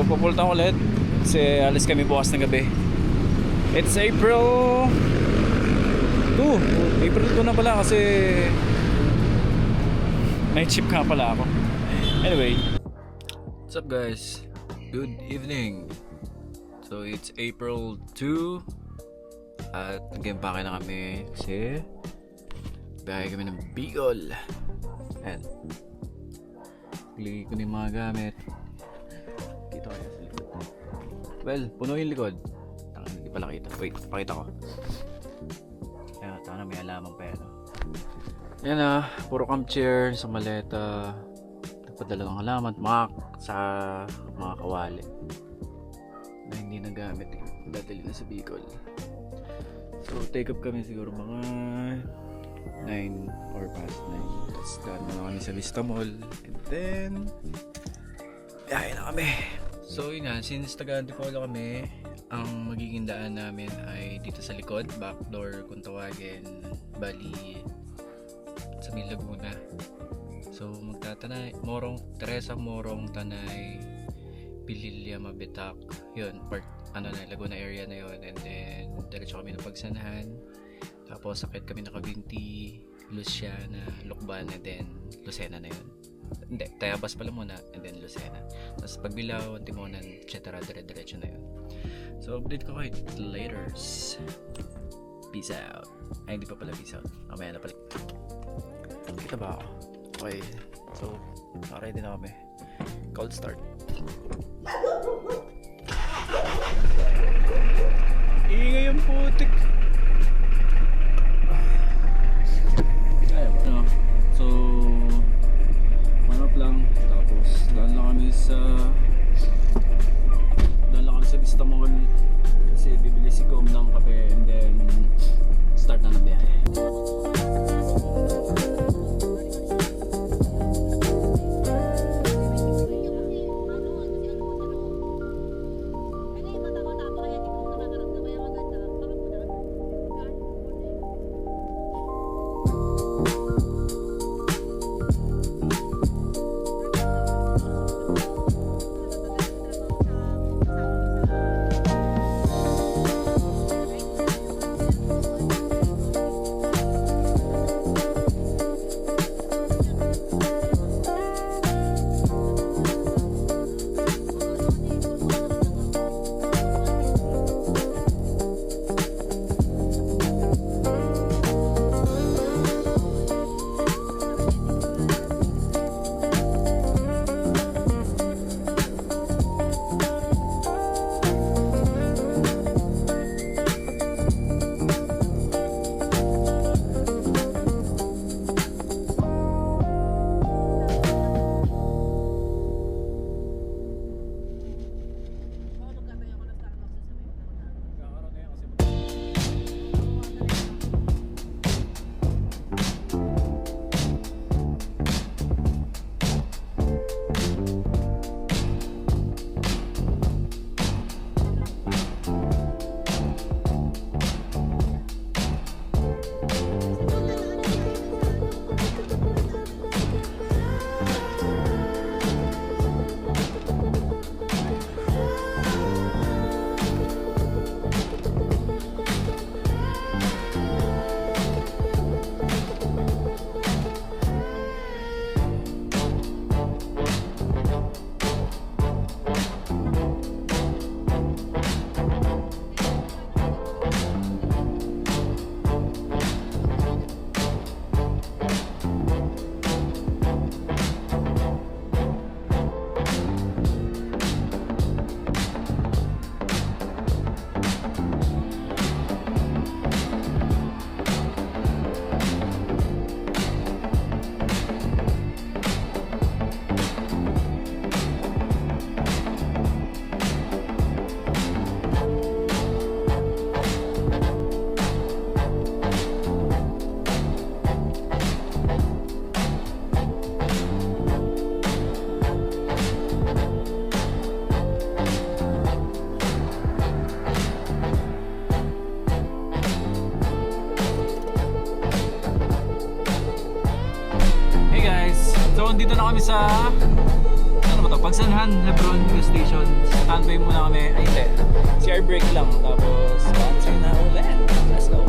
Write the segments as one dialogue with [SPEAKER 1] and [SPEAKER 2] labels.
[SPEAKER 1] papulta ko ulit kasi alis kami bukas ng gabi. It's April 2. April 2 na pala kasi night shift nga pala ako. Anyway, what's up guys? Good evening. So it's April 2 at nag-empake na kami kasi biyahe kami ng Bicol. Ayan, ligay ko na yung mga gamit. Kita ko sa likod. Well, puno yung likod. Hindi pala kita. Wait, pakita ko. Ayan, tanga na may alamang pa yan. Ayan na, puro camp chair sa maleta. Nagpadala ng halaman, sa mga kawali na hindi nagamit. Dadali na sa Bicol. So, take up kami siguro mga 9 or past 9. Tapos daan na kami sa Vista Mall. And then biyahe na kami. So yun nga, since taga Antipolo kami, ang magiging daan namin ay dito sa likod, backdoor kung tawagin, bali sa may Laguna. So magtatanay, Teresa Morong, Tanay, Pililya, Mabitak, yun, part, Laguna area na yun. And then diretso kami ng Pagsanahan. Tapos sakit kami Nakabinti, Luciana, Lucbana, then Lucena na yun. Hindi, Tayabas pala muna, and then Lucena. Tapos Pagbilao, Antimonan, etc. Dire-diretso na yun. So update ko kayo laters. Peace out. Ay, hindi pa pala peace out. Mamaya na pala. Kita ba ako? Okay. So, nakaready na kami. Cold start. Ingay yung putik. So, manap lang. Tapos, daan lang kami sa Vista Mall. Kasi bibili si Gom ng kape. And then, start na ng biyahe. So, dito na kami sa ano ba to? Pagsanhan, Hebron Gas Station. Standby muna kami. Ay, hindi. CR break lang. Tapos, cancel na ulit. Let's go.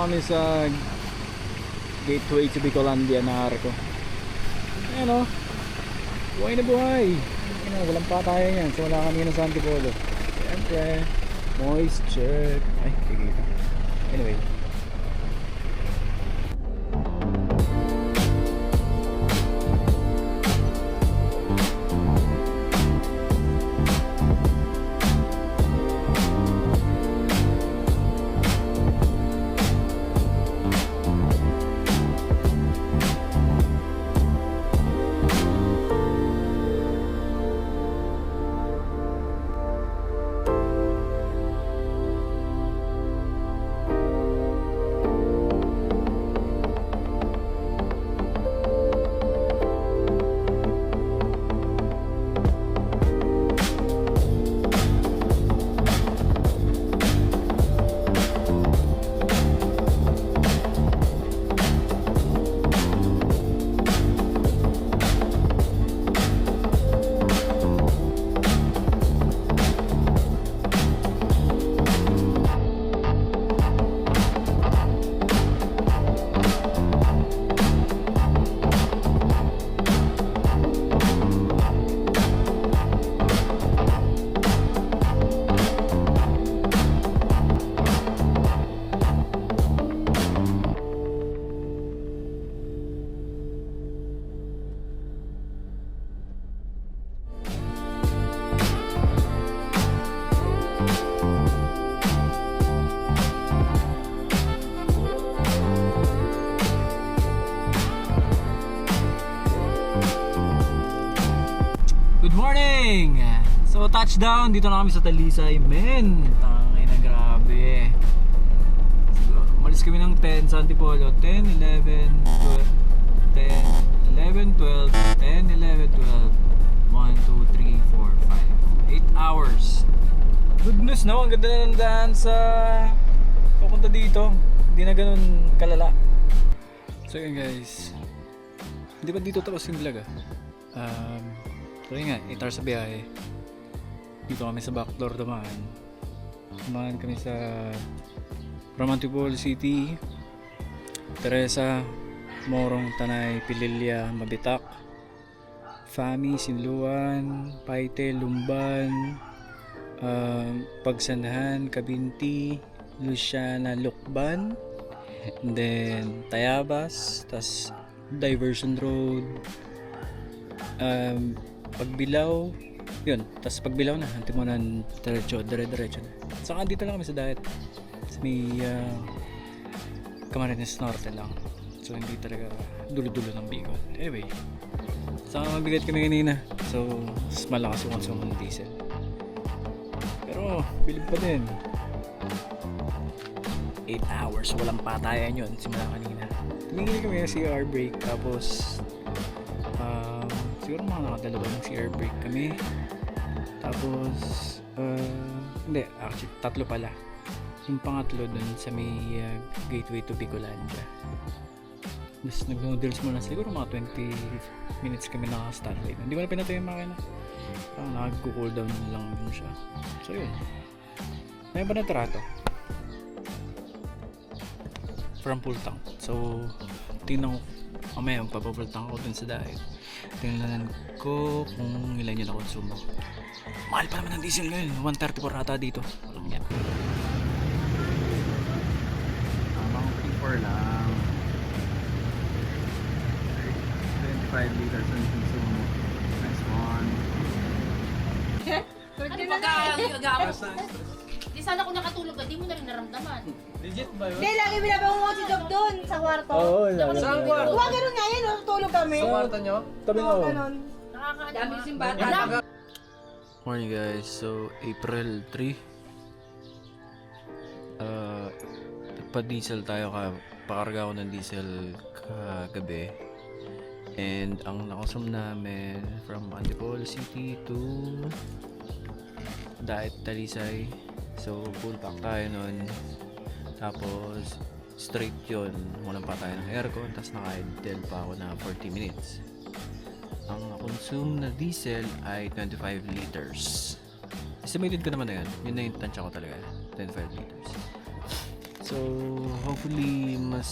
[SPEAKER 2] kami sa gateway to Bicolandia na Arco. Ayan o. Buhay na buhay. Walang patayan yan. So wala kami na sa Antipolo. Siyempre. Moist check. Ay, kikita. Anyway. Good morning! So touchdown, dito na kami sa Talisay. Men, tangay na grabe. So, umalis kami ng 10 sa Antipolo. 10, 11, 12, 10, 11, 12, 10, 11, 12, 1, 2, 3, 4, 5, 8 hours. Good news no, ang ganda na ng daan sa papunta dito. Hindi na ganun kalala. So yun guys, hindi ba dito tapos yung vlog So yun nga, 8 hours sa biyahe. Dito kami sa backdoor dumaan. Dumaan kami sa from Antipolo City, Teresa, Morong, Tanay, Pililya, Mabitak, Fami, Sinluan, Paite, Lumban, Pagsanhan, Kabinti, Luciana, Lukban, and then Tayabas, tas Diversion Road, Pagbilao, yun, tas Pagbilao na, Antimonan, diretso na. Saka dito lang kami sa diet. Sa may Camarines Norte lang. So hindi talaga dulo-dulo ng Bicol. Anyway, saka mabigat kami kanina. So, mas malakas yung konsumo ng diesel. Pero, bilib pa din. 8 hours, walang patayan yun simula kanina. Tumingin kami ng CR break, tapos siguro mga nakadalawa ng CR break kami. Tapos hindi, actually tatlo pala. Yung pangatlo dun sa may gateway to Bicolandia. Tapos nag-noodles muna, siguro mga 20 minutes kami naka-standby. Hindi ko na pinatay yung makina. Nag-cool down lang din siya. So yun, may ba na trato from full tank. So tingnan ko mamaya papafull tank ako dun sa diet. Tingnan ko kung ilan yun na konsumo. Mahal pa naman ang diesel ngayon, 134 ata dito. Walang yan. Tamang 3-4 lang. 25 liters ang konsumo. Nice one.
[SPEAKER 3] Ano ba gagawin? Di sana kung nakatulog ka, di mo na rin naramdaman.
[SPEAKER 1] Legit ba yun?
[SPEAKER 4] Hindi, lagi binabango mo si Doc doon sa kwarto.
[SPEAKER 2] Oo, lagi.
[SPEAKER 1] Saan kwarto?
[SPEAKER 4] Huwag ganun nga yun, tulog kami.
[SPEAKER 1] Sa kwarto nyo?
[SPEAKER 2] Tabi
[SPEAKER 4] Oo,
[SPEAKER 2] ko.
[SPEAKER 4] ganun.
[SPEAKER 3] Nakakaano. Dami yung bata.
[SPEAKER 1] Morning guys, so April 3 pa-diesel tayo pakarga ko ng diesel kagabi, and ang nakasum namin from Antipolo City to Diet Talisay, so full pack tayo nun, tapos straight yun, walang pa tayo ng aircon, tapos naka-idle pa ako na 40 minutes. Ang consume na diesel ay 25 liters. Estimated ko naman na yun. Yun na yung tansya ko talaga. 25 liters. So, hopefully, mas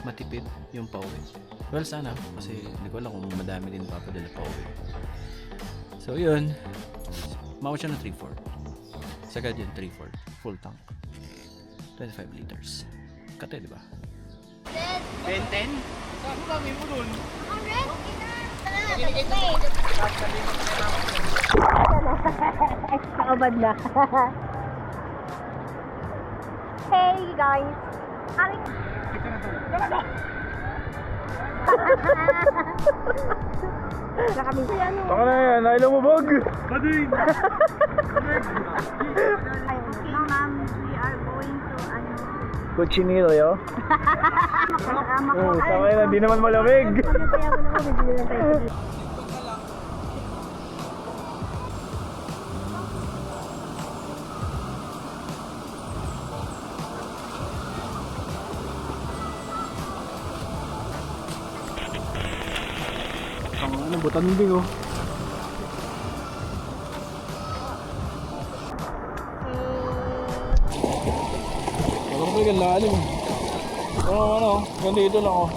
[SPEAKER 1] matipid yung pauwi. Well, sana. Kasi hindi ko alam kung madami din papadala pauwi. So, yun. Mawa siya ng 3-4. Sagad yun, 3-4. Full tank. 25 liters. Kate, di ba? 10-10? Saan kami mo dun?
[SPEAKER 4] Kakabad na. Hey guys!
[SPEAKER 2] Baka na yan, nailaw mo bag!
[SPEAKER 4] Okay, ma'am, we are going to
[SPEAKER 2] Cochinillo, yo? Sama na, di naman malamig! Ang butan din oh. Wala ko talagang lalim. Gandito lang oh.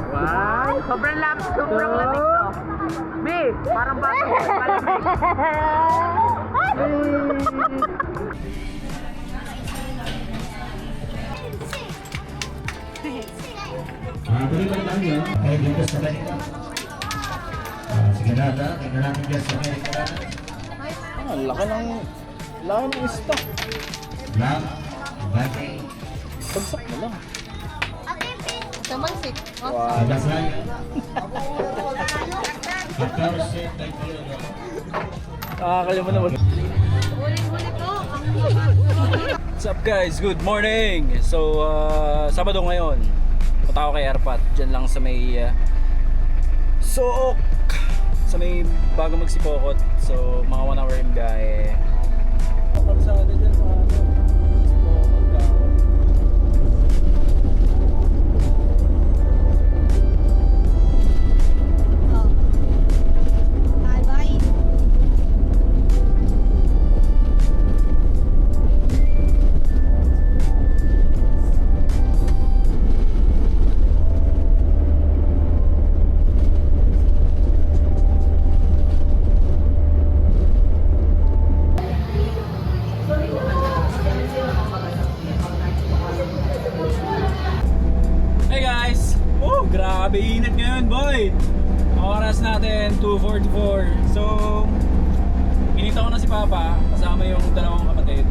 [SPEAKER 5] Wow! Sobrang lamig to. B, parang bata ko malamig.
[SPEAKER 6] Tuloy pa tayo. Ay, dito sa Amerika. Sige na, tingnan natin dyan sa Amerika.
[SPEAKER 2] Laki ng stock.
[SPEAKER 6] Lang, bagay.
[SPEAKER 2] Pagsak mo lang.
[SPEAKER 4] Samansik.
[SPEAKER 6] Ibasay. 14 na kilo.
[SPEAKER 2] Nakakalimutan naman.
[SPEAKER 4] Huli ko.
[SPEAKER 1] What's up guys? Good morning! So, Sabado ngayon. Punta ako kay Airpat. Diyan lang sa may Sook. Sa may bago magsipokot. So, mga 1 hour yung biyahe. Kapsada dyan sa Sipokot ka.
[SPEAKER 4] Bye-bye.
[SPEAKER 1] Hey guys! Oh, grabe init ngayon boy! Oras natin 2:44. So, inita ko na si Papa kasama yung dalawang kapatid.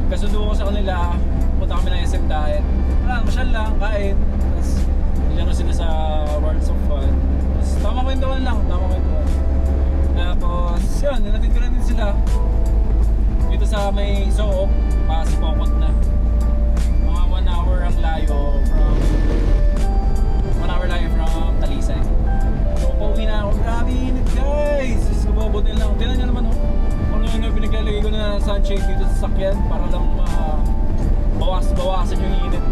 [SPEAKER 1] Kasundo ko sa kanila, punta kami ng SM Diet. Wala, masyal lang, kain. Tapos, nilaro sila sa Worlds of Fun. Tapos, tamang kwentuhan lang, Tapos, yun, nilatid ko na din sila. Dito sa may Sook, Pasipokot na. Mga 1 hour ang layo from Talisay. So, pauwi na ako. Grabe init guys! Sumabutin lang. Tingnan nyo naman oh. Ano yung pinaglalagay ko na sunshade dito sa sakyan para lang bawasan yung init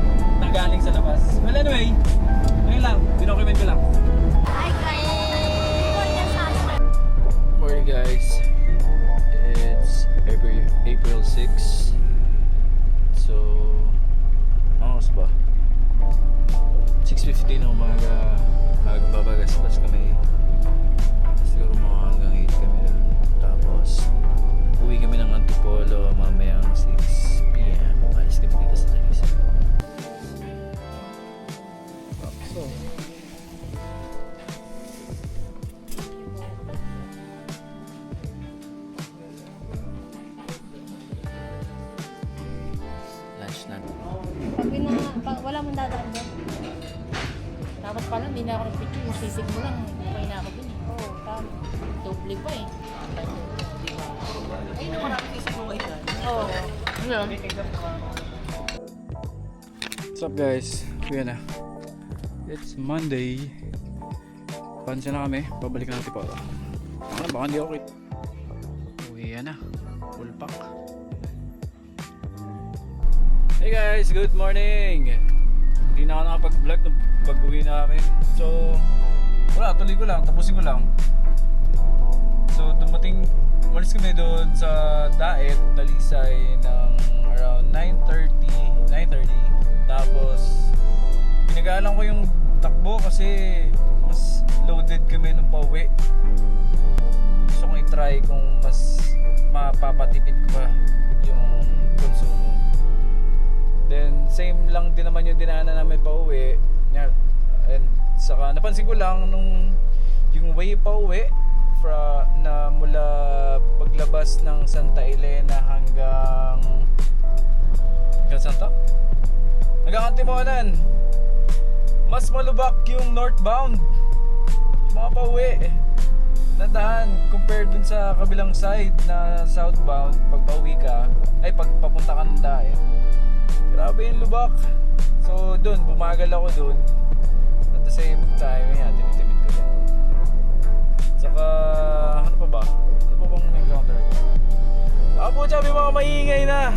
[SPEAKER 1] na galing sa labas. Well anyway, ngayon lang. Dinocument ko lang.
[SPEAKER 4] Hi guys!
[SPEAKER 1] Morning guys. It's April 6. So, anong ba? 6:50 ng umaga. Magbabagas-bas kami. Siguro mga hanggang 8 kami doon. Tapos, uwi kami ng Antipolo mamayang 6 PM. Alis kami dito sa Talisay. So, lunch na.
[SPEAKER 3] Pag wala mong dadaan doon. Tapos pala, hindi na ako nag-picture. Yung sisig mo lang, okay na ako dun. Oo, tama. Doble pa eh. Diba? Ayun naman ako sisig mo ngayon. Oo. Ayun.
[SPEAKER 1] What's up guys? Kuya na. It's Monday. Pansin na kami. Babalik na natin po. Baka hindi ako quit. Uwi na. Full pack. Hey guys! Good morning! Hindi na ako nakapag-vlog nung pag-uwi namin. So, Wala, tuloy ko lang, tapusin ko lang. So umalis kami doon sa Daet, Talisay ng around 9:30. Tapos pinagalan ko yung takbo kasi mas loaded kami nung pauwi. Gusto kong i-try kung mas mapapatipid ko pa yung konsumo. Then same lang din naman yung dinaanan namin pauwi. And saka napansin ko lang nung yung way pauwi na mula paglabas ng Santa Elena hanggang saan to? Hanggang Antimonan, mas malubak yung northbound, yung mga pauwi na daan compared dun sa kabilang side na southbound. Pag pauwi ka, ay pag papunta ka ng Daet, grabe yung lubak. So dun, bumagal ako dun. At the same time, tinitimid ko din. Saka, ano pa ba? Ano pa bang encounter ko? Po, may mga maingay na.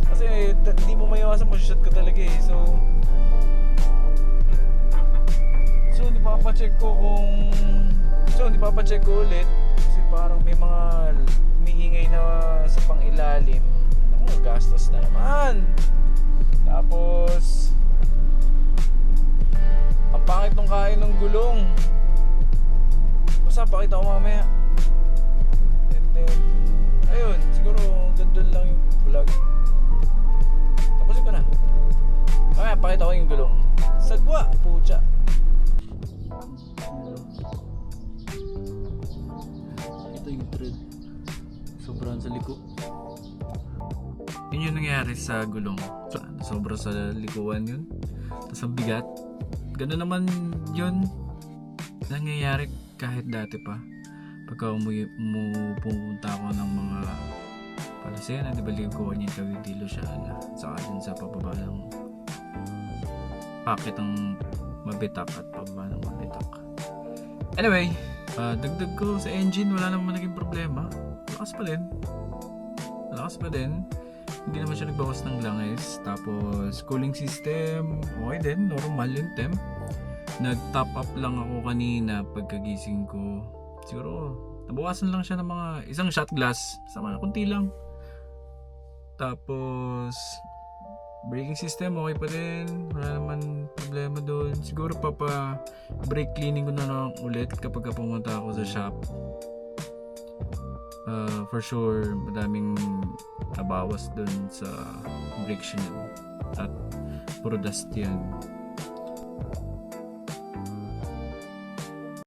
[SPEAKER 1] Kasi hindi mo maiwasan, mashoot ko talaga eh. So hindi papacheck ko ulit. Kasi parang may mga umiingay na sa pangilalim. Naku, gastos na naman. Tapos ang pangit nung kain ng gulong. Basta pakita ko mamaya. And then ayun, siguro gandun lang yung vlog. Tapusin ko na. Mamaya pakita ko yung gulong. Sagwa, pucha. Ito yung thread. Sobrang sa liko. Yun yung nangyari sa gulong. Sobrang sa likuan yun. Tapos ang bigat. Gano'n naman yun nangyayari kahit dati pa. Pagka pumunta ako ng mga Palasena, di ba likuan yung Cavite siya saka din sa pababa ng pakit ng mabitak at pababa ng mabitak. Anyway, dagdag ko sa engine, wala naman naging problema. Malakas pa din. Hindi naman siya nagbawas ng langis. Tapos cooling system, okay din, normal yung temp. Nag-top up lang ako kanina pagkagising ko. Siguro nabawasan lang siya ng mga isang shot glass, sama na kunti lang. Tapos braking system okay pa din, wala naman problema doon. Siguro brake cleaning ko na lang ulit kapag pumunta ako sa shop. For sure madaming nabawas doon sa brake shoe at puro dust yan.